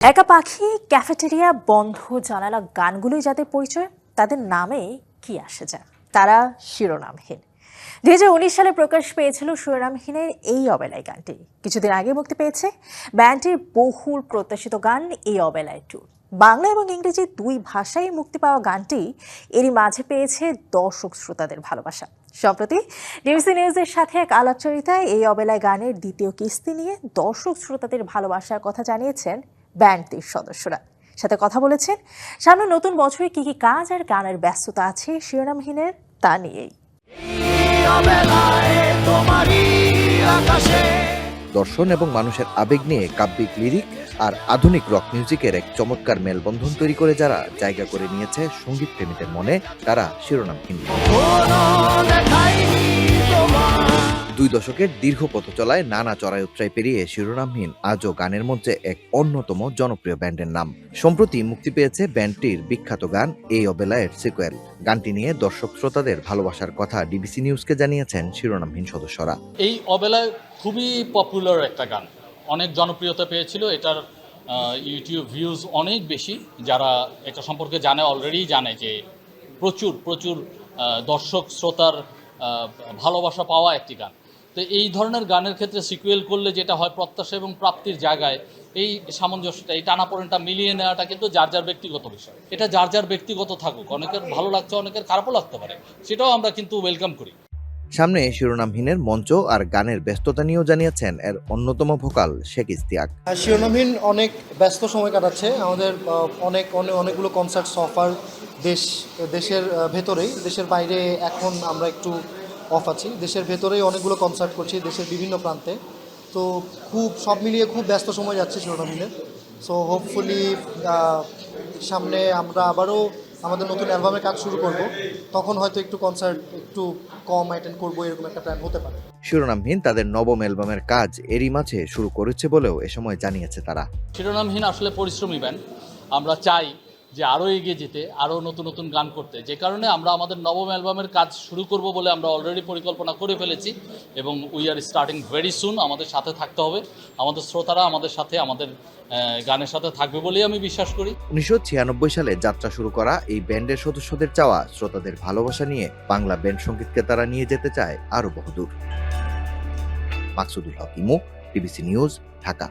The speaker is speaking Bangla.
একা পাখি, ক্যাফেটেরিয়া, বন্ধ জানালা গানগুলোই যাদের পরিচয়, তাদের নামে কি আসে যায়? তারা শিরোনামহীন। 2019 সালে প্রকাশ পেয়েছিল শিরোনামহীনের এই অবেলায় গানটি। কিছুদিন আগে মুক্তি পেয়েছে ব্যান্ডটির বহুল প্রত্যাশিত গান এই অবেলায় 2। বাংলা এবং ইংরেজি দুই ভাষায় মুক্তি পাওয়া গানটি এরই মাঝে পেয়েছে দর্শক শ্রোতাদের ভালোবাসা। সম্প্রতি ডিবিসি নিউজের সাথে এক আলাপচারিতায় এই অবেলায় গানের দ্বিতীয় কিস্তি নিয়ে দর্শক শ্রোতাদের ভালোবাসার কথা জানিয়েছেন ব্যান্ডটির সদস্যরা। সাথে কথা বলেছেন সামনে নতুন বছরে কি কি কাজ আর গানের ব্যস্ততা আছে শিরোনামহীনের তা নিয়েই। দর্শন এবং মানুষের আবেগ নিয়ে কাব্যিক লিরিক আর আধুনিক রক মিউজিকের এক চমৎকার মেলবন্ধন তৈরি করে যারা জায়গা করে নিয়েছে সঙ্গীত প্রেমীদের মনে, তারা শিরোনামহীন। 2 দশকের দীর্ঘ পথ চলায় নানা চড়াই উতরাই পেরিয়ে শিরোনামহীন আজও গানের মধ্যে এক অন্যতম জনপ্রিয় ব্যান্ডের নাম। সম্প্রতি মুক্তি পেয়েছে ব্যান্ডটির বিখ্যাত গান এই অবেলায়ের সিকুয়েল। গানটি নিয়ে দর্শক শ্রোতাদের ভালোবাসার কথা ডিবিসি নিউজকে জানিয়েছেন শিরোনামহীন সদস্যরা। এই অবেলায় খুবই পপুলার একটা গান, অনেক জনপ্রিয়তা পেয়েছিল। এটার ইউটিউব ভিউজ অনেক বেশি। যারা এটা সম্পর্কে জানে অলরেডি জানে যে প্রচুর দর্শক শ্রোতার ভালোবাসা পাওয়া একটি গান। তো এই ধরনের গানের ক্ষেত্রে সিকুয়েল করলে যেটা হয়, প্রত্যাশা এবং প্রাপ্তির জায়গায় এই সামঞ্জস্যটা, এই টানাপোড়েনটা মিলিয়ে নেওয়াটা কিন্তু যার ব্যক্তিগত বিষয়। এটা যার ব্যক্তিগত থাকুক, অনেকের ভালো লাগছে, অনেকের খারাপও লাগতে পারে, সেটাও আমরা কিন্তু ওয়েলকাম করি। সামনে শিরোনামহীনের মঞ্চ আর গানের ব্যস্ততা নিয়েও জানিয়েছেন এর অন্যতম ভোকাল শেখ ইস্তিয়াক। শিরোনামহীন অনেক ব্যস্ত সময় কাটাচ্ছে। আমাদের অনেকগুলো কনসার্টস অফার দেশের ভেতরেই, দেশের বাইরে এখন আমরা একটু অফ আছি। দেশের ভেতরেই অনেকগুলো কনসার্ট করছি দেশের বিভিন্ন প্রান্তে। তো সব মিলিয়ে খুব ব্যস্ত সময় যাচ্ছে শিরোনামহীনের। সো হোপফুলি সামনে আমরা আবারও আমাদের নতুন অ্যালবামের কাজ শুরু করব, তখন হয়তো একটু কনসার্ট একটু কম অ্যাটেন্ড করবো, এরকম একটা প্ল্যান হতে পারে। শিরোনামহীন তাদের নবম অ্যালবামের কাজ এরই মাঝে শুরু করেছে বলেও এ সময় জানিয়েছে তারা। শিরোনামহীন আসলে পরিশ্রমী ব্যান্ড। আমরা চাই যে আরও এগিয়ে যেতে, আরও নতুন গান করতে। যে কারণে আমরা আমাদের নবম অ্যালবামের কাজ শুরু করব বলে আমরা অলরেডি পরিকল্পনা করে ফেলেছি এবং we are starting very soon. আমাদের সাথে থাকতে হবে, আমাদের শ্রোতারা আমাদের সাথে, আমাদের গানের সাথে থাকবে বলেই আমি বিশ্বাস করি। 1996 সালে যাত্রা শুরু করা এই ব্যান্ডের সদস্যদের চাওয়া শ্রোতাদের ভালোবাসা নিয়ে বাংলা ব্যান্ড সঙ্গীতকে তারা নিয়ে যেতে চায় আরও বহুদূর। মাকসুদুল হক ইমু, ডিবিসি নিউজ, ঢাকা।